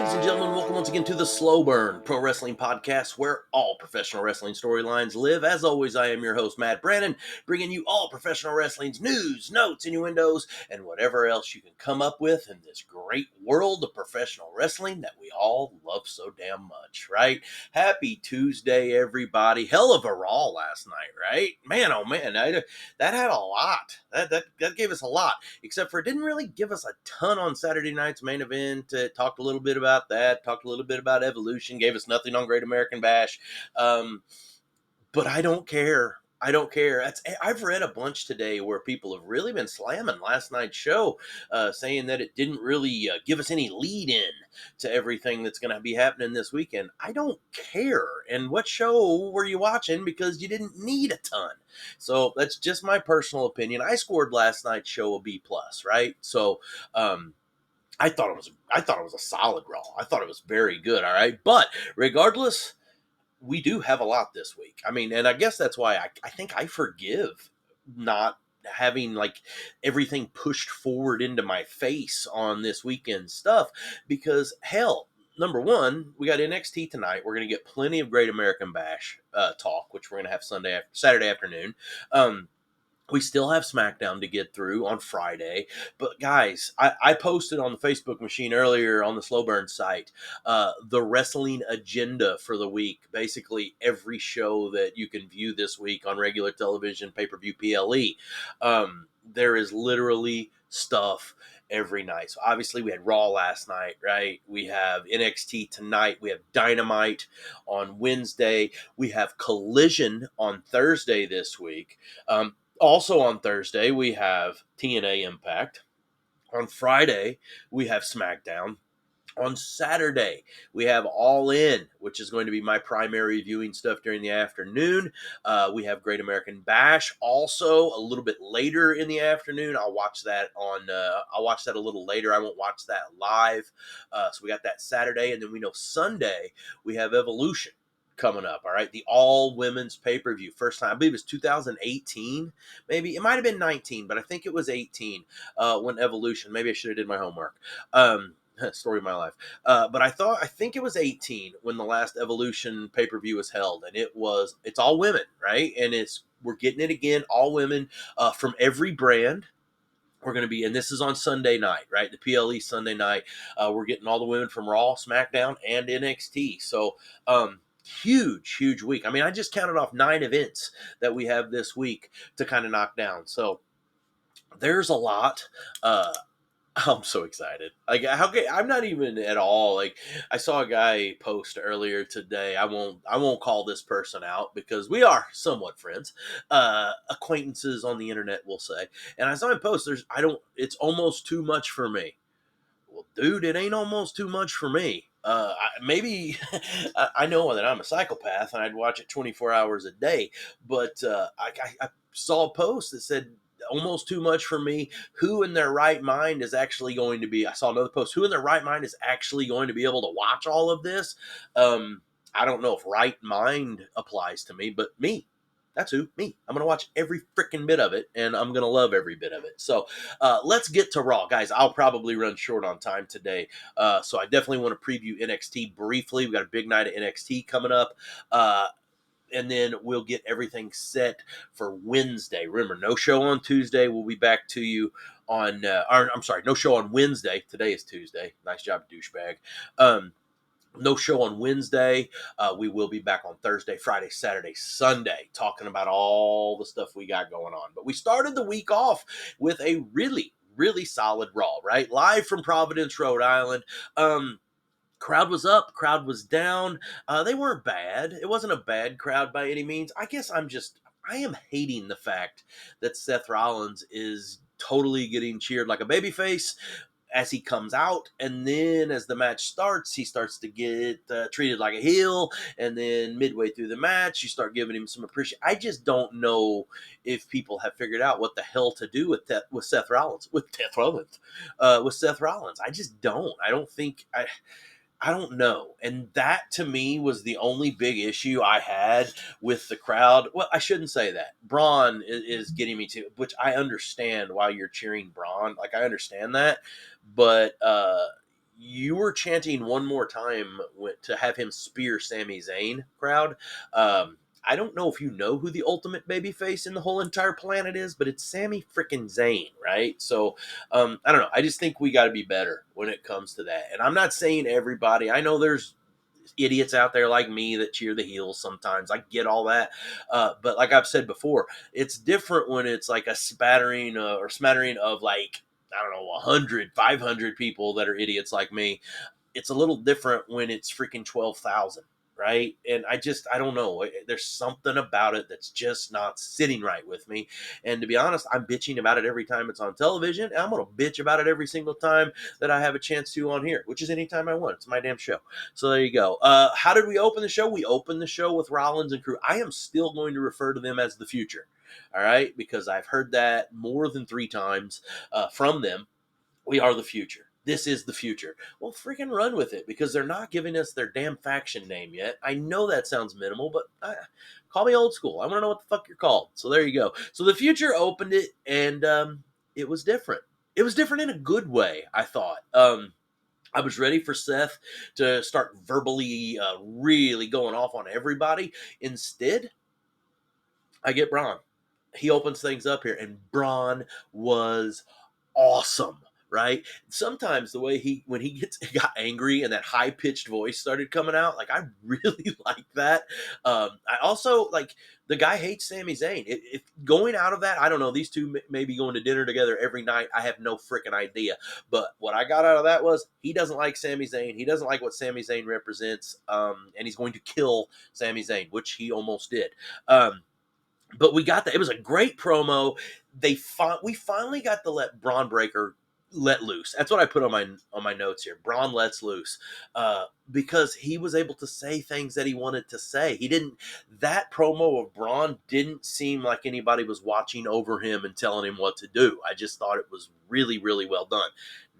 Ladies and gentlemen, welcome once again to the Slow Burn Pro Wrestling Podcast, where all professional wrestling storylines live. As always, I am your host, Matt Brandon, bringing you all professional wrestling's news, notes, innuendos, and whatever else you can come up with in this great world of professional wrestling that we all love so damn much, right? Happy Tuesday, everybody. Hell of a Raw last night, right? Man, oh man, that had a lot. That gave us a lot, except for it didn't really give us a ton on Saturday night's main event. Talked a little bit about that, talked a little bit about Evolution, gave us nothing on Great American Bash. But I don't care. I don't care. I've read a bunch today where people have really been slamming last night's show, saying that it didn't really give us any lead in to everything that's going to be happening this weekend. I don't care. And what show were you watching? Because you didn't need a ton. So that's just my personal opinion. I scored last night's show a B plus, right? So, I thought it was a solid Raw. I thought it was very good. All right. But regardless, we do have a lot this week. I mean, and I guess that's why I think I forgive not having like everything pushed forward into my face on this weekend stuff, because hell, number one, we got NXT tonight. We're going to get plenty of Great American Bash talk, which we're going to have Saturday afternoon. We still have SmackDown to get through on Friday. But guys, I posted on the Facebook machine earlier on the Slow Burn site the wrestling agenda for the week. Basically, every show that you can view this week on regular television, pay-per-view, PLE. There is literally stuff every night. So obviously we had Raw last night, right? We have NXT tonight. We have Dynamite on Wednesday. We have Collision on Thursday this week. Also on Thursday, we have TNA Impact. On Friday, we have SmackDown. On Saturday, we have All In, which is going to be my primary viewing stuff during the afternoon. We have Great American Bash also a little bit later in the afternoon. I'll watch that a little later. I won't watch that live. So we got that Saturday, and then we know Sunday we have Evolution coming up. All right, the all women's pay-per-view, first time, I believe it was 2018, maybe it might have been 19, but I think it was 18 when Evolution, maybe I should have did my homework. Story of my life. But I think it was 18 when the last Evolution pay-per-view was held, and it's all women, right? And we're getting it again, all women from every brand. We're going to be, and this is on Sunday night, right? The PLE Sunday night. We're getting all the women from Raw, SmackDown, and NXT. So, huge week. I mean, I just counted off 9 events that we have this week to kind of knock down. So there's a lot. I'm so excited. Like, I'm not even at all like, I saw a guy post earlier today. I won't call this person out because we are somewhat friends, acquaintances on the internet, we'll say. And I saw him post, it's almost too much for me. Well, dude, it ain't almost too much for me. Maybe I know that I'm a psychopath and I'd watch it 24 hours a day, but I saw a post that said almost too much for me. Who in their right mind is actually going to be? I saw another post. Who in their right mind is actually going to be able to watch all of this? I don't know if right mind applies to me, but me. That's me. I'm going to watch every freaking bit of it, and I'm going to love every bit of it. So let's get to Raw. Guys, I'll probably run short on time today, so I definitely want to preview NXT briefly. We got a big night of NXT coming up, and then we'll get everything set for Wednesday. Remember, no show on Tuesday. We'll be back to you on no show on Wednesday. Today is Tuesday. Nice job, douchebag. No show on Wednesday. We will be back on Thursday, Friday, Saturday, Sunday, talking about all the stuff we got going on. But we started the week off with a really solid Raw, right? Live from Providence, Rhode Island. Crowd was up, crowd was down. They weren't bad. It wasn't a bad crowd by any means. I guess I am hating the fact that Seth Rollins is totally getting cheered like a babyface as he comes out, and then as the match starts, he starts to get treated like a heel, and then midway through the match, you start giving him some appreciation. I just don't know if people have figured out what the hell to do with Seth Rollins. I just don't. I don't know. And that, to me, was the only big issue I had with the crowd. Well, I shouldn't say that. Braun is getting me to, which I understand why you're cheering Braun. Like, I understand that. But you were chanting one more time to have him spear Sami Zayn, crowd. I don't know if you know who the ultimate babyface in the whole entire planet is, but it's Sami freaking Zayn, right? So I don't know. I just think we got to be better when it comes to that. And I'm not saying everybody. I know there's idiots out there like me that cheer the heels sometimes. I get all that. But like I've said before, it's different when it's like a spattering or smattering of like, I don't know, 100, 500 people that are idiots like me. It's a little different when it's freaking 12,000, right? And I don't know. There's something about it that's just not sitting right with me. And to be honest, I'm bitching about it every time it's on television. And I'm going to bitch about it every single time that I have a chance to on here, which is anytime I want. It's my damn show. So there you go. How did we open the show? We opened the show with Rollins and crew. I am still going to refer to them as the future. All right. Because I've heard that more than 3 times from them. We are the future. This is the future. Well, freaking run with it because they're not giving us their damn faction name yet. I know that sounds minimal, but call me old school. I want to know what the fuck you're called. So there you go. So the future opened it, and it was different. It was different in a good way, I thought. I was ready for Seth to start verbally really going off on everybody. Instead, I get Braun. He opens things up here, and Braun was awesome, right? Sometimes the way when he got angry and that high pitched voice started coming out, like I really like that. I also like the guy hates Sami Zayn. If going out of that, I don't know. These two may be going to dinner together every night. I have no freaking idea. But what I got out of that was he doesn't like Sami Zayn. He doesn't like what Sami Zayn represents, and he's going to kill Sami Zayn, which he almost did. But we got that. It was a great promo. We finally got to let Braun Breaker let loose. That's what I put on my notes here. Braun lets loose because he was able to say things that he wanted to say. He didn't. That promo of Braun didn't seem like anybody was watching over him and telling him what to do. I just thought it was really, really well done.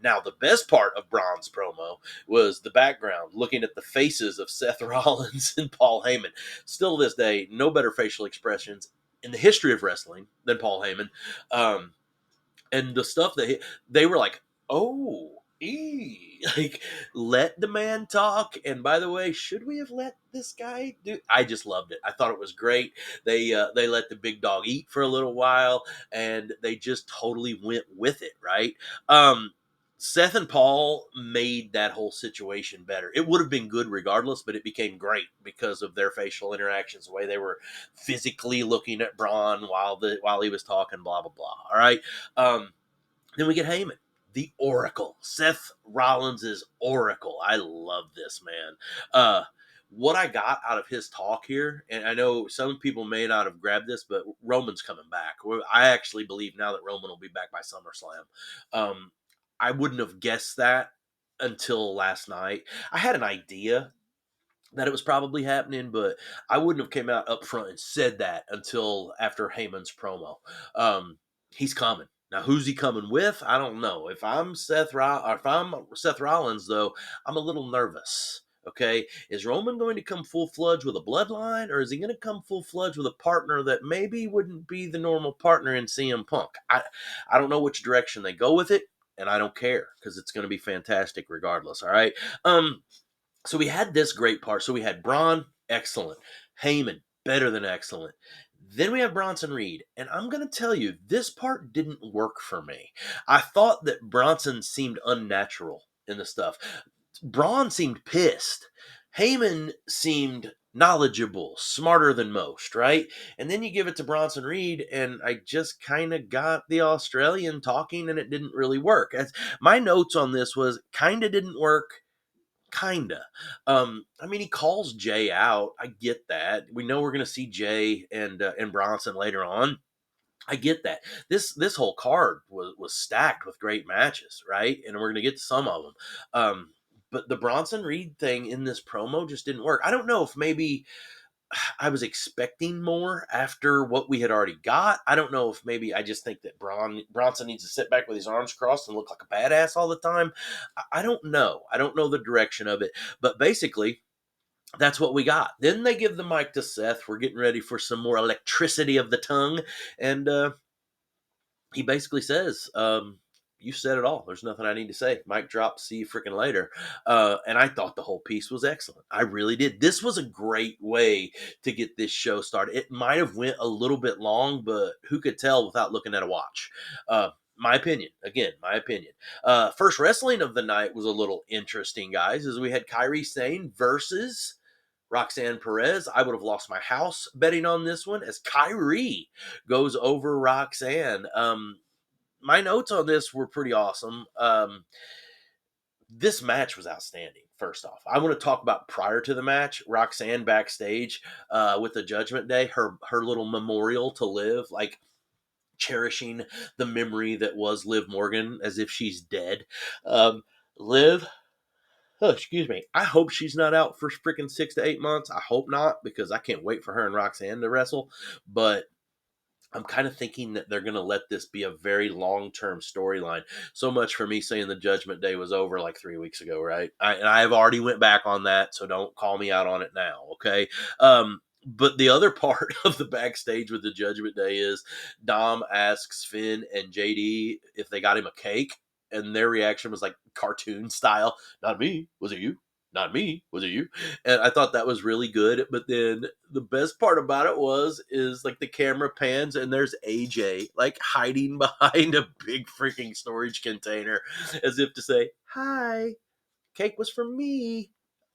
Now, the best part of Braun's promo was the background, looking at the faces of Seth Rollins and Paul Heyman. Still to this day, no better facial expressions in the history of wrestling than Paul Heyman. And the stuff that they were like, oh, like let the man talk. And by the way, should we have let this guy do? I just loved it. I thought it was great. They let the big dog eat for a little while, and they just totally went with it, right? Seth and Paul made that whole situation better. It would have been good regardless, but it became great because of their facial interactions, the way they were physically looking at Braun while he was talking, blah blah blah. All right. Then we get Heyman, the Oracle, Seth Rollins' Oracle. I love this man. What I got out of his talk here, and I know some people may not have grabbed this, but Roman's coming back. I actually believe now that Roman will be back by SummerSlam. I wouldn't have guessed that until last night. I had an idea that it was probably happening, but I wouldn't have came out up front and said that until after Heyman's promo. He's coming. Now, who's he coming with? I don't know. If I'm Seth Rollins, though, I'm a little nervous. Okay, is Roman going to come full fledged with a bloodline, or is he going to come full fledged with a partner that maybe wouldn't be the normal partner in CM Punk? I don't know which direction they go with it, and I don't care because it's going to be fantastic regardless. All right. So we had this great part. So we had Braun, excellent. Heyman, better than excellent. Then we have Bronson Reed. And I'm going to tell you, this part didn't work for me. I thought that Bronson seemed unnatural in the stuff. Braun seemed pissed. Heyman seemed knowledgeable, smarter than most, right? And then you give it to Bronson Reed, and I just kind of got the Australian talking, and it didn't really work. My notes on this was kind of didn't work. Kinda. I mean, he calls Jay out. I get that. We know we're going to see Jay and Bronson later on. I get that. This whole card was stacked with great matches, right? And we're going to get to some of them. But the Bronson Reed thing in this promo just didn't work. I don't know if maybe I was expecting more after what we had already got. I don't know if maybe I just think that Bronson needs to sit back with his arms crossed and look like a badass all the time. I don't know. I don't know the direction of it. But basically, that's what we got. Then they give the mic to Seth. We're getting ready for some more electricity of the tongue. And he basically says, you said it all. There's nothing I need to say. Mic drop. See you freaking later. And I thought the whole piece was excellent. I really did. This was a great way to get this show started. It might have went a little bit long, but who could tell without looking at a watch? My opinion. Again, my opinion. First wrestling of the night was a little interesting, guys, as we had Kairi Sane versus Roxanne Perez. I would have lost my house betting on this one as Kairi goes over Roxanne. My notes on this were pretty awesome. This match was outstanding. First off, I want to talk about prior to the match, Roxanne backstage with the Judgment Day, her little memorial to Liv, like cherishing the memory that was Liv Morgan as if she's dead. Liv, oh, excuse me. I hope she's not out for freaking 6 to 8 months. I hope not, because I can't wait for her and Roxanne to wrestle. But I'm kind of thinking that they're going to let this be a very long-term storyline. So much for me saying the Judgment Day was over like 3 weeks ago, right? And I have already went back on that, so don't call me out on it now, okay? But the other part of the backstage with the Judgment Day is Dom asks Finn and JD if they got him a cake, and their reaction was like cartoon style. Not me. Was it you? Not me. Was it you? And I thought that was really good. But then the best part about it is like the camera pans and there's AJ like hiding behind a big freaking storage container as if to say, "Hi, cake was for me."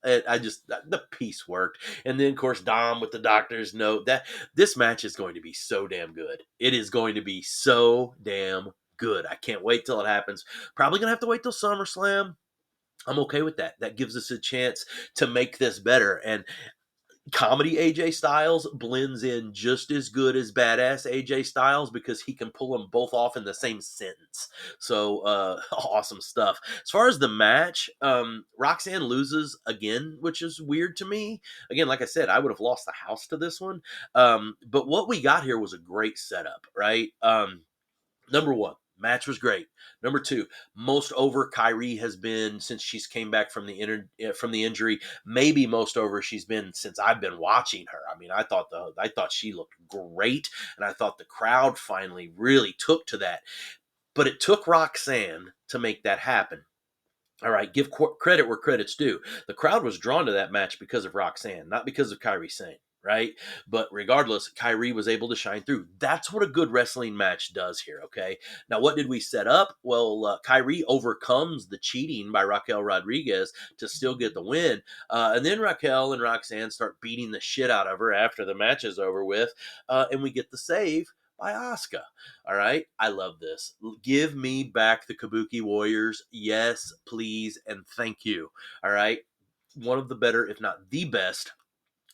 And the piece worked. And then of course Dom with the doctor's note. That this match is going to be so damn good. It is going to be so damn good. I can't wait till it happens. Probably gonna have to wait till SummerSlam. I'm okay with that. That gives us a chance to make this better. And comedy AJ Styles blends in just as good as badass AJ Styles because he can pull them both off in the same sentence. So awesome stuff. As far as the match, Roxanne loses again, which is weird to me. Again, like I said, I would have lost the house to this one. But what we got here was a great setup, right? Number one, match was great. Number two, most over Kyrie has been since she's came back from from the injury. Maybe most over she's been since I've been watching her. I mean, I thought she looked great, and I thought the crowd finally really took to that. But it took Roxanne to make that happen. All right, give credit where credit's due. The crowd was drawn to that match because of Roxanne, not because of Kyrie Sane, right? But regardless, Kyrie was able to shine through. That's what a good wrestling match does here, okay? Now, what did we set up? Well, Kyrie overcomes the cheating by Raquel Rodriguez to still get the win. And then Raquel and Roxanne start beating the shit out of her after the match is over with. And we get the save by Asuka. All right. I love this. Give me back the Kabuki Warriors. Yes, please. And thank you. All right. One of the better, if not the best,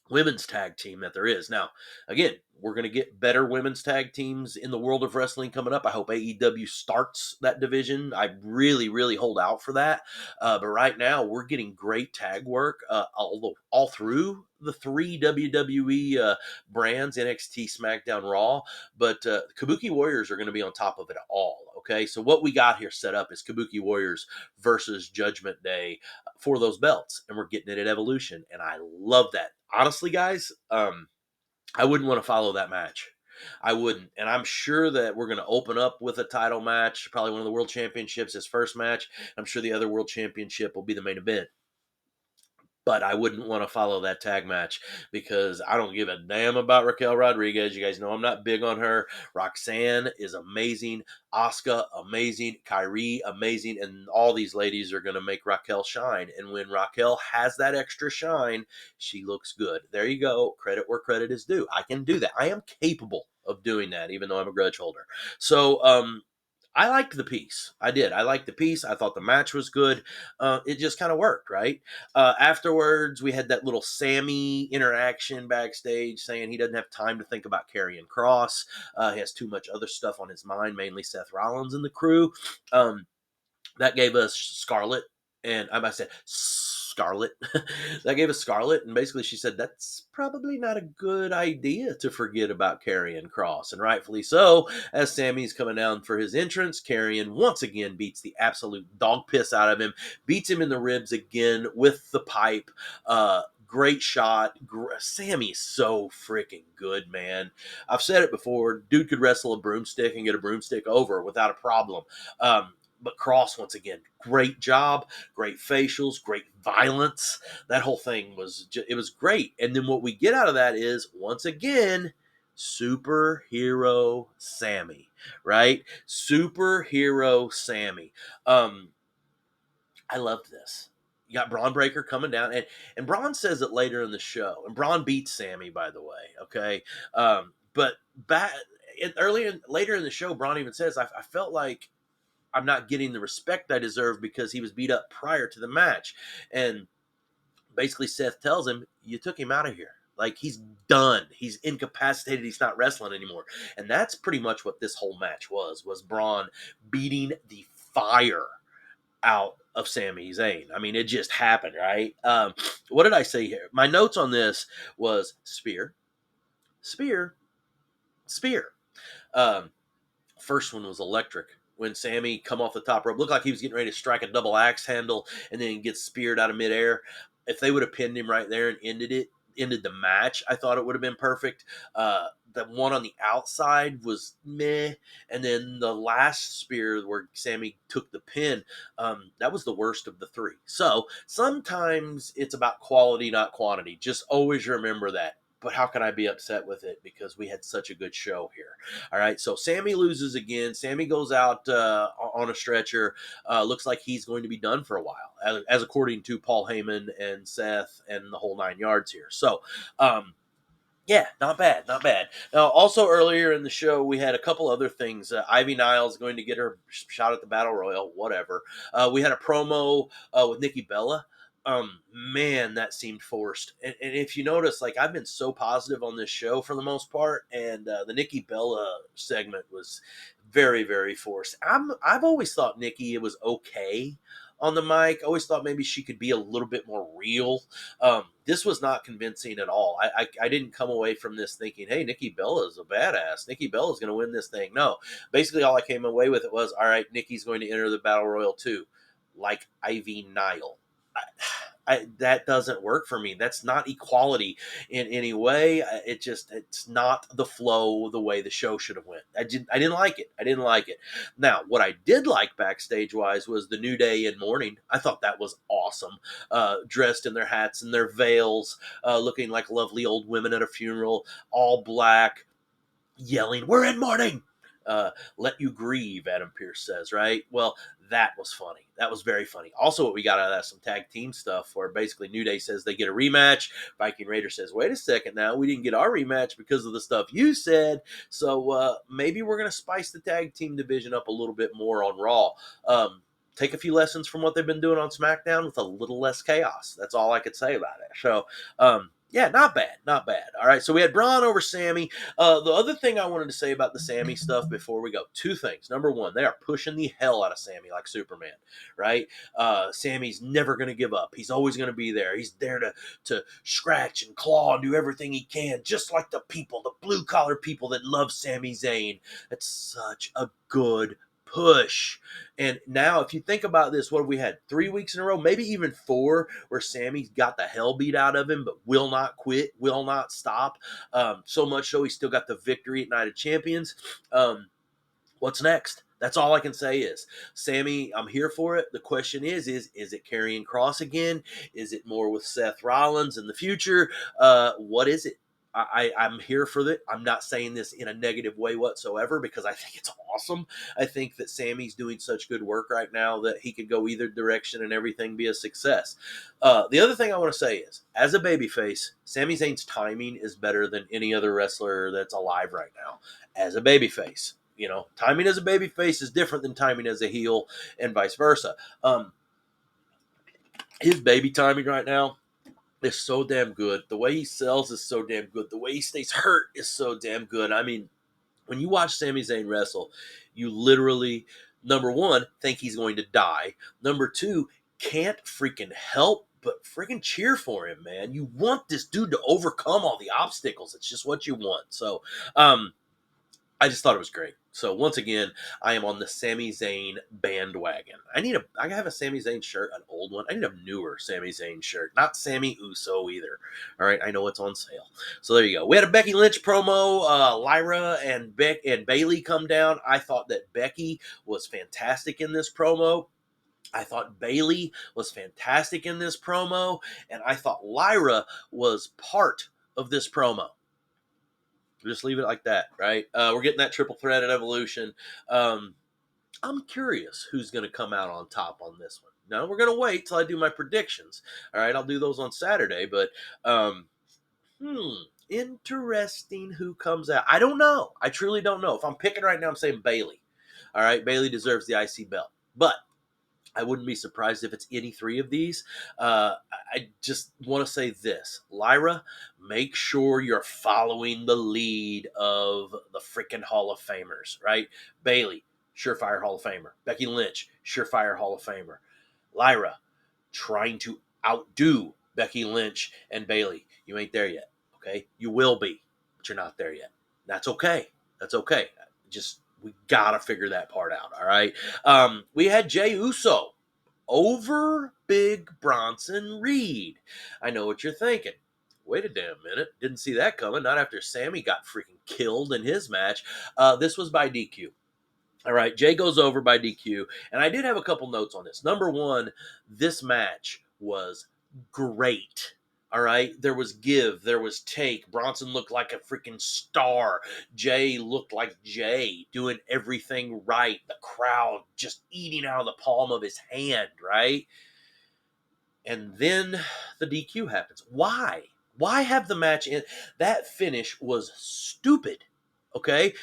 women's tag team that there is. Now, again, we're going to get better women's tag teams in the world of wrestling coming up. I hope AEW starts that division. I really, really hold out for that. But right now, we're getting great tag work all through the three WWE brands, NXT, SmackDown, Raw. But Kabuki Warriors are going to be on top of it all. Okay, so what we got here set up is Kabuki Warriors versus Judgment Day for those belts, and we're getting it at Evolution, and I love that. Honestly, guys, I wouldn't want to follow that match. I wouldn't, and I'm sure that we're going to open up with a title match, probably one of the World Championships, his first match. I'm sure the other World Championship will be the main event. But I wouldn't want to follow that tag match because I don't give a damn about Raquel Rodriguez. You guys know I'm not big on her. Roxanne is amazing. Asuka, amazing. Kyrie, amazing. And all these ladies are going to make Raquel shine. And when Raquel has that extra shine, she looks good. There you go. Credit where credit is due. I can do that. I am capable of doing that, even though I'm a grudge holder. So, I liked the piece. I did. I liked the piece. I thought the match was good. It just kind of worked, right? Afterwards, we had that little Sammy interaction backstage saying he doesn't have time to think about Karrion Kross. He has too much other stuff on his mind, mainly Seth Rollins and the crew. That gave us Scarlett, and I said Scarlett. That gave us Scarlett, and basically she said that's probably not a good idea to forget about Karrion Kross, and rightfully so. As Sammy's coming down for his entrance, Karrion once again beats the absolute dog piss out of him, beats him in the ribs again with the pipe. Great shot. Sammy's so freaking good, man. I've said it before. Dude could wrestle a broomstick and get a broomstick over without a problem. But Cross, once again, great job, great facials, great violence. That whole thing it was great. And then what we get out of that is, once again, superhero Sammy, right? Superhero Sammy. Um, I loved this. You got Braun Breaker coming down, and Braun says it later in the show, and Braun beats Sammy, by the way. Okay, but back later in the show, Braun even says, I felt like I'm not getting the respect I deserve because he was beat up prior to the match. And basically Seth tells him, you took him out of here. Like, he's done. He's incapacitated. He's not wrestling anymore. And that's pretty much what this whole match was Braun beating the fire out of Sami Zayn. I mean, it just happened, right? What did I say here? My notes on this was spear, spear, spear. Um, First one was electric. When Sammy come off the top rope, looked like he was getting ready to strike a double axe handle and then gets speared out of midair. If they would have pinned him right there and ended the match, I thought it would have been perfect. The one on the outside was meh, and then the last spear where Sammy took the pin, that was the worst of the three. So sometimes it's about quality, not quantity. Just always remember that. But how can I be upset with it? Because we had such a good show here. All right, so Sammy loses again. Sammy goes out on a stretcher. Looks like he's going to be done for a while, as according to Paul Heyman and Seth and the whole 9 yards here. So, yeah, not bad, not bad. Now, also earlier in the show, we had a couple other things. Ivy Niles going to get her shot at the Battle Royal, whatever. We had a promo with Nikki Bella. Man, that seemed forced. And if you notice, like, I've been so positive on this show for the most part, and the Nikki Bella segment was very, very forced. I've always thought Nikki, it was okay on the mic. I always thought maybe she could be a little bit more real. This was not convincing at all. I didn't come away from this thinking, hey, Nikki Bella is a badass. Nikki Bella is going to win this thing. No, basically all I came away with it was, all right, Nikki's going to enter the Battle Royal too, like Ivy Nile. That doesn't work for me. That's not equality in any way. It's not the flow the way the show should have went. I didn't like it. I didn't like it. Now, what I did like backstage wise was the New Day in mourning. I thought that was awesome. Dressed in their hats and their veils, looking like lovely old women at a funeral, all black, yelling, "We're in mourning." Let you grieve, Adam Pearce says, right? Well, that was funny. That was very funny. Also, what we got out of that, some tag team stuff where basically New Day says they get a rematch. Viking Raider says, wait a second now, we didn't get our rematch because of the stuff you said. So maybe we're going to spice the tag team division up a little bit more on Raw. Take a few lessons from what they've been doing on SmackDown with a little less chaos. That's all I could say about it. So, yeah, not bad, not bad. All right, so we had Braun over Sammy. The other thing I wanted to say about the Sammy stuff before we go, two things. Number one, they are pushing the hell out of Sammy like Superman, right? Sammy's never going to give up. He's always going to be there. He's there to scratch and claw and do everything he can, just like the people, the blue-collar people that love Sami Zayn. That's such a good push. And now, if you think about this, what have we had? 3 weeks in a row, maybe even 4, where Sammy's got the hell beat out of him, but will not quit, will not stop. So much so he still got the victory at Night of Champions. What's next? That's all I can say is, Sammy, I'm here for it. The question is it Karrion Kross again? Is it more with Seth Rollins in the future? What is it? I'm here for it. I'm not saying this in a negative way whatsoever because I think it's awesome. I think that Sammy's doing such good work right now that he could go either direction and everything be a success. The other thing I want to say is, as a babyface, Sami Zayn's timing is better than any other wrestler that's alive right now. As a babyface, timing as a babyface is different than timing as a heel and vice versa. His baby timing right now is so damn good. The way he sells is so damn good. The way he stays hurt is so damn good. I mean, when you watch Sami Zayn wrestle, you literally, number one, think he's going to die. Number two, can't freaking help but freaking cheer for him, man. You want this dude to overcome all the obstacles. It's just what you want. So, I just thought it was great. So once again, I am on the Sami Zayn bandwagon. I have a Sami Zayn shirt, an old one. I need a newer Sami Zayn shirt, not Sami Uso either. All right, I know it's on sale. So there you go. We had a Becky Lynch promo. Lyra and Bailey come down. I thought that Becky was fantastic in this promo. I thought Bailey was fantastic in this promo, and I thought Lyra was part of this promo. Just leave it like that, right? We're getting that triple threat at Evolution. Um, I'm curious who's going to come out on top on this one. Now, we're going to wait till I do my predictions. All right, I'll do those on Saturday, but um, interesting who comes out. I don't know. I truly don't know. If I'm picking right now, I'm saying Bailey. All right, Bailey deserves the IC belt. But I wouldn't be surprised if it's any three of these. I just want to say this. Lyra, make sure you're following the lead of the freaking Hall of Famers, right? Bailey, surefire Hall of Famer. Becky Lynch, surefire Hall of Famer. Lyra, trying to outdo Becky Lynch and Bailey. You ain't there yet, okay? You will be, but you're not there yet. That's okay. That's okay. Just we gotta figure that part out. All right. We had Jey Uso over Big Bronson Reed. I know what you're thinking. Wait a damn minute. Didn't see that coming. Not after Sammy got freaking killed in his match. This was by DQ. All right, Jay goes over by DQ, and I did have a couple notes on this. Number one, this match was great. All right, there was give, there was take. Bronson looked like a freaking star. Jay looked like Jay, doing everything right. The crowd just eating out of the palm of his hand, right? And then the DQ happens. Why? Why have the match in? That finish was stupid. Okay,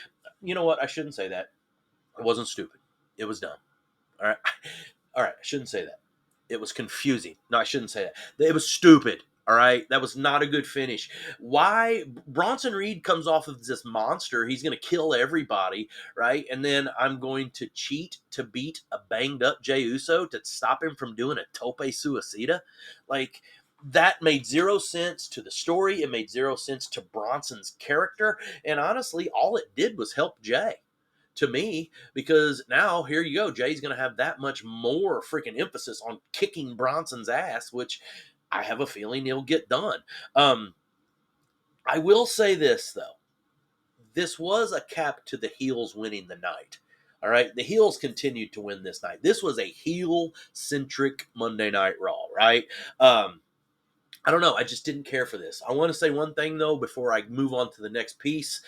you know what? I shouldn't say that. It wasn't stupid. It was dumb. All right. All right. I shouldn't say that. It was confusing. No, I shouldn't say that. It was stupid. All right. That was not a good finish. Why? Bronson Reed comes off of this monster. He's going to kill everybody. Right. And then I'm going to cheat to beat a banged up Jey Uso to stop him from doing a tope suicida. Like, that made zero sense to the story. It made zero sense to Bronson's character. And honestly, all it did was help Jay, to me, because now here you go. Jay's going to have that much more freaking emphasis on kicking Bronson's ass, which I have a feeling he'll get done. I will say this, though. This was a cap to the heels winning the night. All right. The heels continued to win this night. This was a heel centric Monday Night Raw, right? I don't know. I just didn't care for this. I want to say one thing, though, before I move on to the next piece.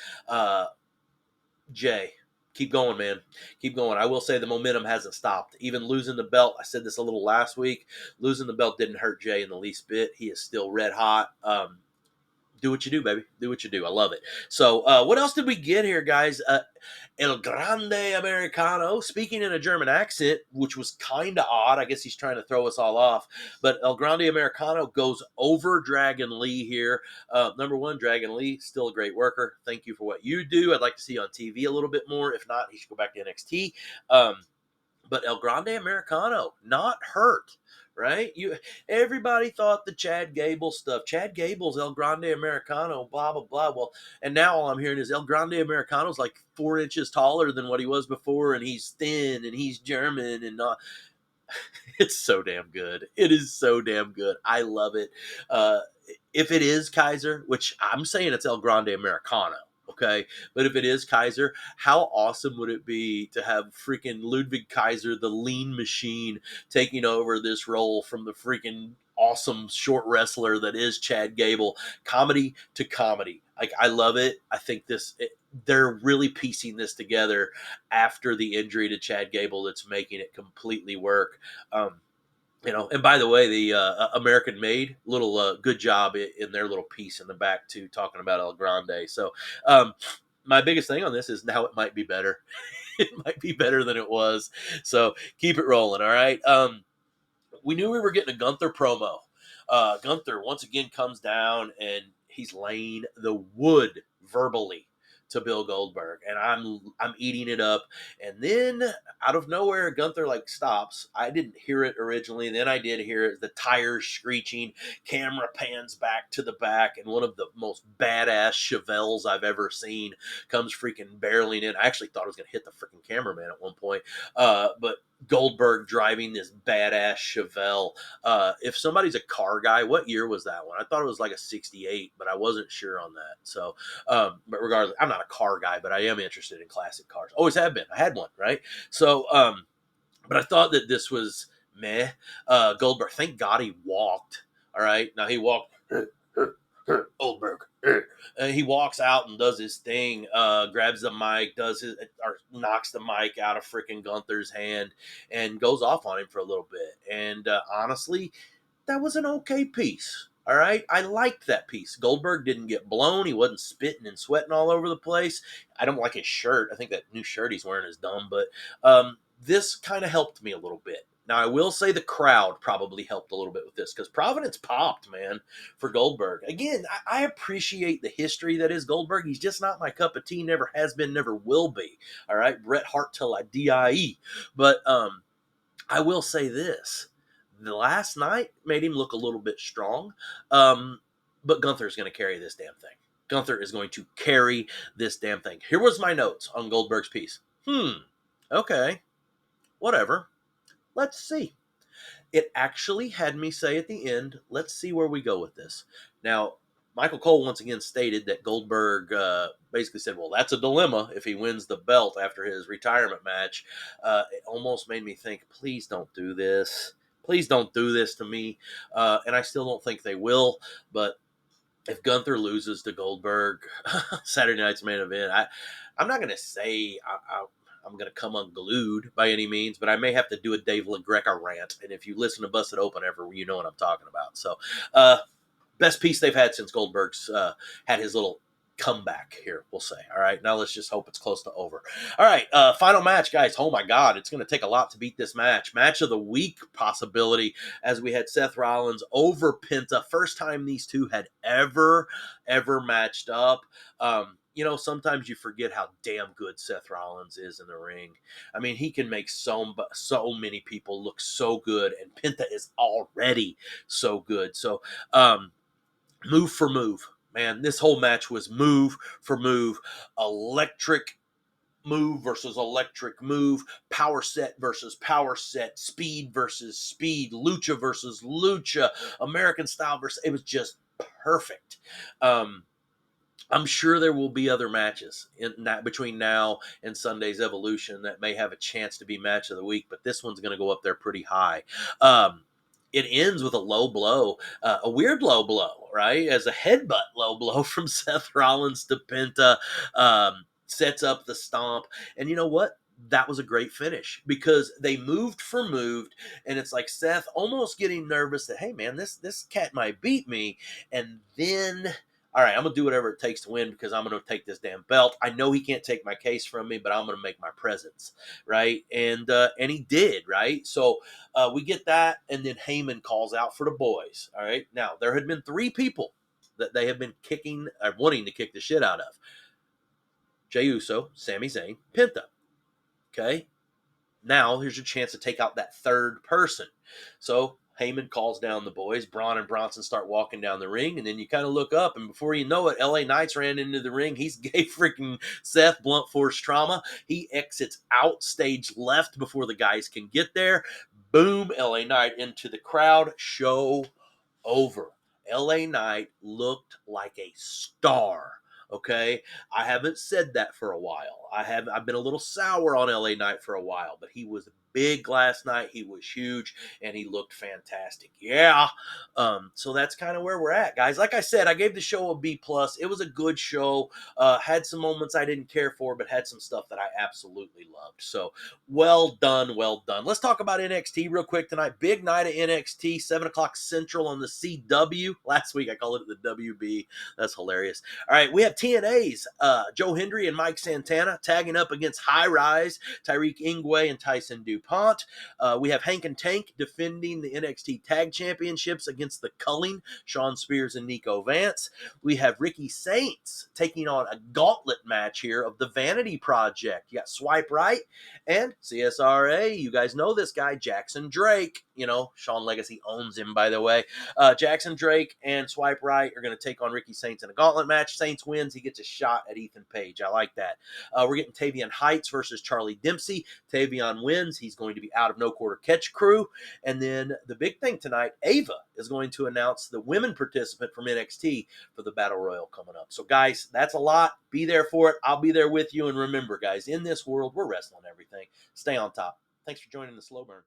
Jay, keep going, man. Keep going. I will say the momentum hasn't stopped. Even losing the belt, I said this a little last week, losing the belt didn't hurt Jay in the least bit. He is still red hot. Do what you do, baby. Do what you do. I love it. So, what else did we get here, guys? El Grande Americano, speaking in a German accent, which was kind of odd. I guess he's trying to throw us all off. But El Grande Americano goes over Dragon Lee here. Number one, Dragon Lee, still a great worker. Thank you for what you do. I'd like to see you on TV a little bit more. If not, he should go back to NXT. But El Grande Americano, not hurt, right? Everybody thought the Chad Gable stuff. Chad Gable's El Grande Americano, blah, blah, blah. Well, and now all I'm hearing is El Grande Americano's like 4 inches taller than what he was before, and he's thin, and he's German, and not. It's so damn good. It is so damn good. I love it. If it is Kaiser, which I'm saying it's El Grande Americano, okay? But if it is Kaiser, how awesome would it be to have freaking Ludwig Kaiser, the lean machine, taking over this role from the freaking awesome short wrestler that is Chad Gable, comedy to comedy. Like, I love it. I think they're really piecing this together after the injury to Chad Gable that's making it completely work. And by the way, the American Made, little good job in their little piece in the back too, talking about El Grande. So my biggest thing on this is now it might be better. It might be better than it was. So keep it rolling. All right. We knew we were getting a Gunther promo. Gunther once again comes down and he's laying the wood verbally to Bill Goldberg, and I'm eating it up. And then out of nowhere, Gunther like stops. I didn't hear it originally. Then I did hear it. The tires screeching. Camera pans back to the back, and one of the most badass Chevelles I've ever seen comes freaking barreling in. I actually thought I was gonna hit the freaking cameraman at one point, but Goldberg driving this badass Chevelle. If somebody's a car guy, what year was that one? I thought it was like a '68, but I wasn't sure on that. So, but regardless, I'm not a car guy, but I am interested in classic cars. Always have been. I had one, right? So, but I thought that this was meh. Goldberg, thank God he walked. All right. Now he walked. Goldberg. He walks out and does his thing, grabs the mic, does his or knocks the mic out of freaking Gunther's hand and goes off on him for a little bit. And honestly, that was an okay piece. All right. I liked that piece. Goldberg didn't get blown. He wasn't spitting and sweating all over the place. I don't like his shirt. I think that new shirt he's wearing is dumb, but this kind of helped me a little bit. Now, I will say the crowd probably helped a little bit with this because Providence popped, man, for Goldberg. Again, I appreciate the history that is Goldberg. He's just not my cup of tea, never has been, never will be. All right. Bret Hart till I die. But I will say this. The last night made him look a little bit strong, but Gunther's going to carry this damn thing. Gunther is going to carry this damn thing. Here was my notes on Goldberg's piece. Okay, whatever. Let's see. It actually had me say at the end, let's see where we go with this. Now, Michael Cole once again stated that Goldberg basically said, well, that's a dilemma if he wins the belt after his retirement match. It almost made me think, please don't do this. Please don't do this to me. And I still don't think they will. But if Gunther loses to Goldberg, Saturday night's main event, I'm not going to say I'm going to come unglued by any means, but I may have to do a Dave LaGreca rant. And if you listen to Busted Open ever, you know what I'm talking about. So, best piece they've had since Goldberg's had his little comeback here, we'll say. All right, now let's just hope it's close to over. All right, final match, guys. Oh my God, it's going to take a lot to beat this match. Match of the week possibility, as we had Seth Rollins over Penta. First time these two had ever matched up. Sometimes you forget how damn good Seth Rollins is in the ring. I mean, he can make so many people look so good, and Penta is already so good. So, move for move. Man, this whole match was move for move, electric move versus electric move, power set versus power set, speed versus speed, lucha versus lucha, American style versus. It was just perfect. I'm sure there will be other matches between now and Sunday's Evolution that may have a chance to be match of the week, but this one's going to go up there pretty high. It ends with a low blow, a weird low blow, right? As a headbutt low blow from Seth Rollins to Penta, sets up the stomp. And you know what? That was a great finish because they moved for moved, and it's like Seth almost getting nervous that, hey man, this cat might beat me. And then, all right, I'm going to do whatever it takes to win because I'm going to take this damn belt. I know he can't take my case from me, but I'm going to make my presence, right? And he did, right? So we get that, and then Heyman calls out for the boys, all right? Now, there had been 3 people that they have been wanting to kick the shit out of. Jey Uso, Sami Zayn, Penta, okay? Now, here's your chance to take out that third person. So Heyman calls down the boys. Braun and Bronson start walking down the ring, and then you kind of look up, and before you know it, LA Knight's ran into the ring. He's gave freaking Seth blunt force trauma. He exits out stage left before the guys can get there. Boom, LA Knight into the crowd. Show over. LA Knight looked like a star. Okay, I haven't said that for a while. I've been a little sour on LA Knight for a while, but he was big last night. He was huge, and he looked fantastic. Yeah. So that's kind of where we're at, guys. Like I said, I gave the show a B+. It was a good show. Had some moments I didn't care for, but had some stuff that I absolutely loved. So well done, well done. Let's talk about NXT real quick tonight. Big night of NXT, 7 o'clock Central on the CW. Last week I called it the WB. That's hilarious. All right, we have TNA's Joe Hendry and Mike Santana tagging up against High Rise, Tyreek Ingwe, and Tyson Duplantis. DuPont. We have Hank and Tank defending the NXT Tag Championships against the Culling, Shawn Spears and Nico Vance. We have Ricky Saints taking on a gauntlet match here of the Vanity Project. You got Swipe Right and CSRA. You guys know this guy, Jackson Drake. You know, Sean Legacy owns him, by the way. Jackson Drake and Swipe Right are going to take on Ricky Saints in a gauntlet match. Saints wins. He gets a shot at Ethan Page. I like that. We're getting Tavion Heights versus Charlie Dempsey. Tavion wins. He's going to be out of No Quarter Catch crew. And then the big thing tonight, Ava is going to announce the women participant from NXT for the Battle Royal coming up. So, guys, that's a lot. Be there for it. I'll be there with you. And remember, guys, in this world, we're wrestling everything. Stay on top. Thanks for joining the Slow Burn.